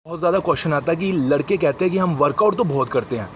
बहुत ज़्यादा क्वेश्चन आता है कि लड़के कहते हैं कि हम वर्कआउट तो बहुत करते हैं,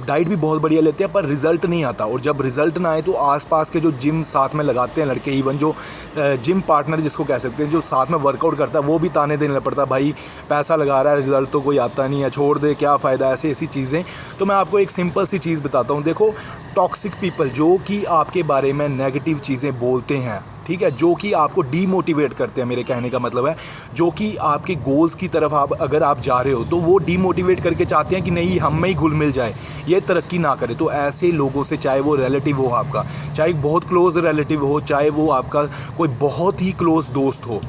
डाइट भी बहुत बढ़िया लेते हैं, पर रिज़ल्ट नहीं आता। और जब रिज़ल्ट ना आए तो आसपास के जो जिम साथ में लगाते हैं लड़के, इवन जो जिम पार्टनर जिसको कह सकते हैं, जो साथ में वर्कआउट करता है, वो भी ताने देने लग पड़ता है, भाई पैसा लगा रहा है, रिज़ल्ट तो कोई आता नहीं है, छोड़ दे, क्या फ़ायदा, ऐसी ऐसी चीज़ें। तो मैं आपको एक सिंपल सी चीज़ बताता हूँ। देखो, टॉक्सिक पीपल जो कि आपके बारे में नेगेटिव चीज़ें बोलते हैं, ठीक है, जो कि आपको डीमोटिवेट करते हैं, मेरे कहने का मतलब है, जो कि आपके गोल्स की तरफ अगर आप जा रहे हो तो वो डीमोटिवेट करके चाहते हैं कि नहीं, हम में ही घुल मिल जाए, ये तरक्की ना करे। तो ऐसे लोगों से, चाहे वो रिलेटिव हो आपका, चाहे बहुत क्लोज रिलेटिव हो, चाहे वो आपका कोई बहुत ही क्लोज दोस्त हो,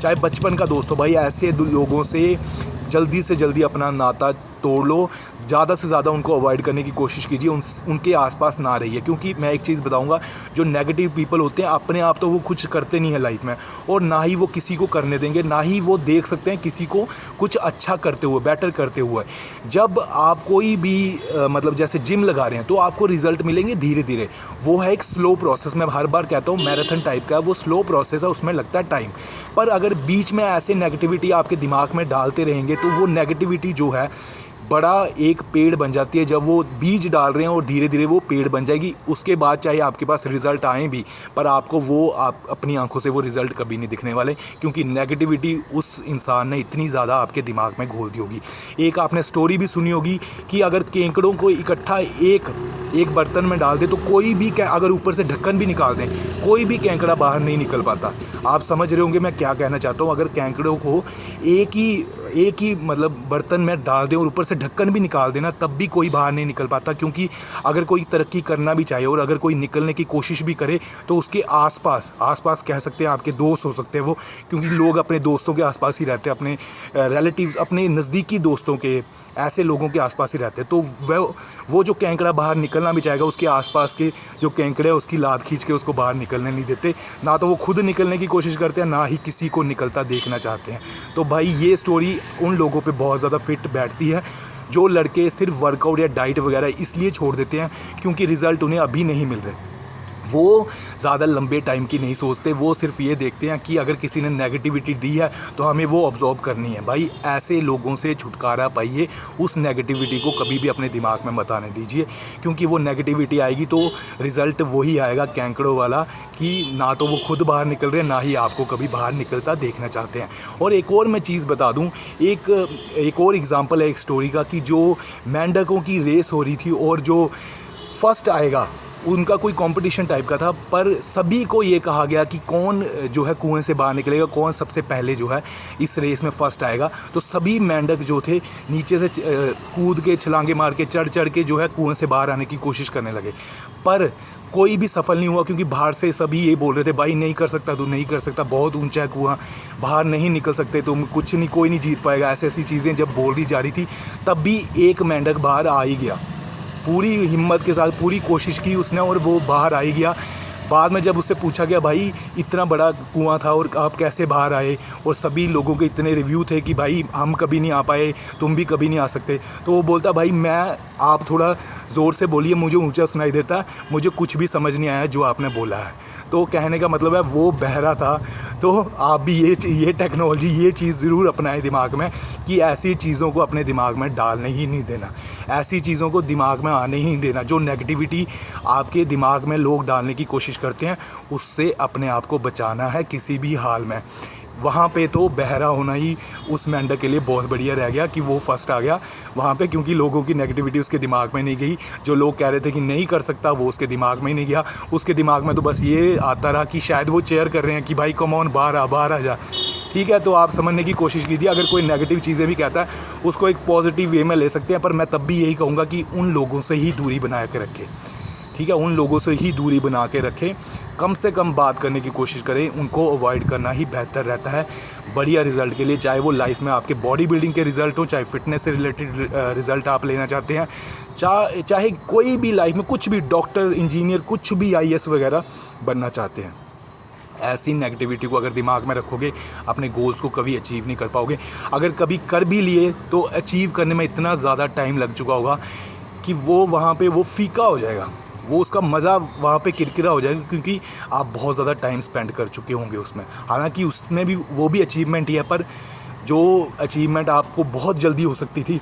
चाहे बचपन का दोस्त हो, भाई ऐसे लोगों से जल्दी से जल्दी अपना नाता तोड़ लो। ज़्यादा से ज़्यादा उनको अवॉइड करने की कोशिश कीजिए, उनके आसपास ना रहिए। क्योंकि मैं एक चीज़ बताऊंगा, जो नेगेटिव पीपल होते हैं अपने आप तो वो कुछ करते नहीं है लाइफ में, और ना ही वो किसी को करने देंगे, ना ही वो देख सकते हैं किसी को कुछ अच्छा करते हुए, बेटर करते हुए। जब आप कोई भी मतलब जैसे जिम लगा रहे हैं तो आपको रिजल्ट मिलेंगे धीरे धीरे। वो है एक स्लो प्रोसेस। मैं हर बार कहता हूँ मैराथन टाइप का है, वो स्लो प्रोसेस है, उसमें लगता है टाइम। पर अगर बीच में ऐसे नेगेटिविटी आपके दिमाग में डालते रहेंगे तो वो नेगेटिविटी जो है बड़ा एक पेड़ बन जाती है। जब वो बीज डाल रहे हैं और धीरे धीरे वो पेड़ बन जाएगी, उसके बाद चाहे आपके पास रिज़ल्ट आए भी, पर आपको वो आप अपनी आंखों से वो रिज़ल्ट कभी नहीं दिखने वाले, क्योंकि नेगेटिविटी उस इंसान ने इतनी ज़्यादा आपके दिमाग में घोल दी होगी। एक आपने स्टोरी भी सुनी होगी कि अगर केंकड़ों को इकट्ठा एक बर्तन में डाल दे तो कोई भी, अगर ऊपर से ढक्कन भी निकाल दें, कोई भी केंकड़ा बाहर नहीं निकल पाता। आप समझ रहे होंगे मैं क्या कहना चाहता हूँ। अगर केंकड़ों को एक ही मतलब बर्तन में डाल दें और ऊपर से ढक्कन भी निकाल देना, तब भी कोई बाहर नहीं निकल पाता। क्योंकि अगर कोई तरक्की करना भी चाहे और अगर कोई निकलने की कोशिश भी करे तो उसके आसपास कह सकते हैं आपके दोस्त हो सकते हैं वो, क्योंकि लोग अपने दोस्तों के आसपास ही रहते हैं, अपने रिलेटिव्स, अपने नज़दीकी दोस्तों के, ऐसे लोगों के आसपास ही रहते हैं। तो वो जो केंकड़ा बाहर निकलना भी चाहेगा, उसके आसपास के जो केंकड़े हैं उसकी लात खींच के उसको बाहर निकलने नहीं देते। ना तो वो खुद निकलने की कोशिश करते हैं, ना ही किसी को निकलता देखना चाहते हैं। तो भाई ये स्टोरी उन लोगों पे बहुत ज़्यादा फिट बैठती है जो लड़के सिर्फ वर्कआउट या डाइट वगैरह इसलिए छोड़ देते हैं क्योंकि रिज़ल्ट उन्हें अभी नहीं मिल रहे। वो ज़्यादा लंबे टाइम की नहीं सोचते, वो सिर्फ ये देखते हैं कि अगर किसी ने नेगेटिविटी दी है तो हमें वो ऑब्जॉर्व करनी है। भाई ऐसे लोगों से छुटकारा पाइए, उस नेगेटिविटी को कभी भी अपने दिमाग में मत आने दीजिए, क्योंकि वो नेगेटिविटी आएगी तो रिज़ल्ट वही आएगा कैंकड़ों वाला, कि ना तो वो खुद बाहर निकल रहे हैं, ना ही आपको कभी बाहर निकलता देखना चाहते हैं। और एक और मैं चीज़ बता दूं, एक और एग्जांपल है एक स्टोरी का, कि जो मेंढकों की रेस हो रही थी और जो फर्स्ट आएगा, उनका कोई कंपटीशन टाइप का था, पर सभी को ये कहा गया कि कौन जो है कुएं से बाहर निकलेगा, कौन सबसे पहले जो है इस रेस में फर्स्ट आएगा। तो सभी मेंढक जो थे नीचे से कूद के, छलांगे मार के, चढ़ के जो है कुएं से बाहर आने की कोशिश करने लगे, पर कोई भी सफल नहीं हुआ, क्योंकि बाहर से सभी ये बोल रहे थे, भाई नहीं कर सकता, तू नहीं कर सकता, बहुत ऊंचा है कुआं, बाहर नहीं निकल सकते तुम, कुछ नहीं, कोई नहीं जीत पाएगा। ऐसी ऐसी चीज़ें जब बोली जा रही थी, तब भी एक मेंढक बाहर आ ही गया, पूरी हिम्मत के साथ पूरी कोशिश की उसने, और वो बाहर आ ही गया। बाद में जब उससे पूछा गया, भाई इतना बड़ा कुआं था और आप कैसे बाहर आए, और सभी लोगों के इतने रिव्यू थे कि भाई हम कभी नहीं आ पाए, तुम भी कभी नहीं आ सकते, तो वो बोलता, भाई मैं, आप थोड़ा ज़ोर से बोलिए, मुझे ऊंचा सुनाई देता है, मुझे कुछ भी समझ नहीं आया जो आपने बोला है। तो कहने का मतलब है वो बहरा था। तो आप भी ये टेक्नोलॉजी, ये चीज़ ज़रूर अपनाएं दिमाग में, कि ऐसी चीज़ों को अपने दिमाग में डालने ही नहीं देना, ऐसी चीज़ों को दिमाग में आने ही नहीं देना। जो नेगेटिविटी आपके दिमाग में लोग डालने की कोशिश करते हैं, उससे अपने आप को बचाना है किसी भी हाल में। वहाँ पे तो बहरा होना ही उस मेंढक के लिए बहुत बढ़िया रह गया कि वो फर्स्ट आ गया वहाँ पे, क्योंकि लोगों की नेगेटिविटी उसके दिमाग में नहीं गई। जो लोग कह रहे थे कि नहीं कर सकता, वो उसके दिमाग में ही नहीं गया। उसके दिमाग में तो बस ये आता रहा कि शायद वो चेयर कर रहे हैं कि भाई कम ऑन, बाहर आ जा। ठीक है, तो आप समझने की कोशिश कीजिए। अगर कोई नेगेटिव चीज़ें भी कहता है, उसको एक पॉजिटिव वे में ले सकते हैं, पर मैं तब भी यही कहूँगा कि उन लोगों से ही दूरी बना के रखें। ठीक है, उन लोगों से ही दूरी बना के रखें, कम से कम बात करने की कोशिश करें, उनको अवॉइड करना ही बेहतर रहता है बढ़िया रिज़ल्ट के लिए। चाहे वो लाइफ में आपके बॉडी बिल्डिंग के रिज़ल्ट हो, चाहे फिटनेस से रिलेटेड रिज़ल्ट आप लेना चाहते हैं, चाहे कोई भी लाइफ में कुछ भी, डॉक्टर, इंजीनियर, कुछ भी, IAS वगैरह बनना चाहते हैं। ऐसी नेगेटिविटी को अगर दिमाग में रखोगे, अपने गोल्स को कभी अचीव नहीं कर पाओगे। अगर कभी कर भी लिए तो अचीव करने में इतना ज़्यादा टाइम लग चुका होगा कि वो वहाँ पे वो फीका हो जाएगा, वो उसका मज़ा वहाँ पे किरकिरा हो जाएगा, क्योंकि आप बहुत ज़्यादा टाइम स्पेंड कर चुके होंगे उसमें। हालांकि उसमें भी वो भी अचीवमेंट ही है, पर जो अचीवमेंट आपको बहुत जल्दी हो सकती थी,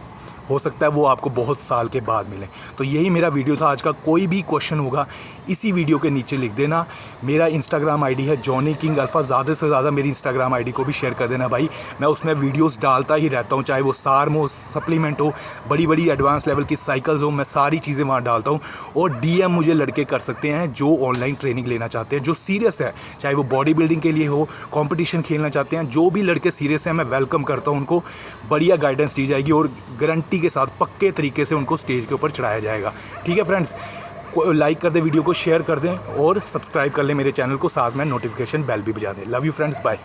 हो सकता है वो आपको बहुत साल के बाद मिले। तो यही मेरा वीडियो था आज का। कोई भी क्वेश्चन होगा इसी वीडियो के नीचे लिख देना। मेरा इंस्टाग्राम आईडी है जॉनी किंग अल्फ़ा। ज़्यादा से ज़्यादा मेरी इंस्टाग्राम आईडी को भी शेयर कर देना भाई। मैं उसमें वीडियोस डालता ही रहता हूँ, चाहे वो सार्म हो, सप्लीमेंट हो, बड़ी बड़ी एडवांस लेवल की साइकिल्स हो, मैं सारी चीज़ें वहाँ डालता हूँ। और डीएम मुझे लड़के कर सकते हैं जो ऑनलाइन ट्रेनिंग लेना चाहते हैं, जो सीरियस है, चाहे वो बॉडी बिल्डिंग के लिए हो, कॉम्पिटिशन खेलना चाहते हैं, जो भी लड़के सीरियस हैं मैं वेलकम करता हूँ उनको। बढ़िया गाइडेंस दी जाएगी और गारंटी के साथ पक्के तरीके से उनको स्टेज के ऊपर चढ़ाया जाएगा। ठीक है फ्रेंड्स, लाइक कर दें, वीडियो को शेयर कर दें और सब्सक्राइब कर लें मेरे चैनल को, साथ में नोटिफिकेशन बेल भी बजा दें। Love you friends, bye.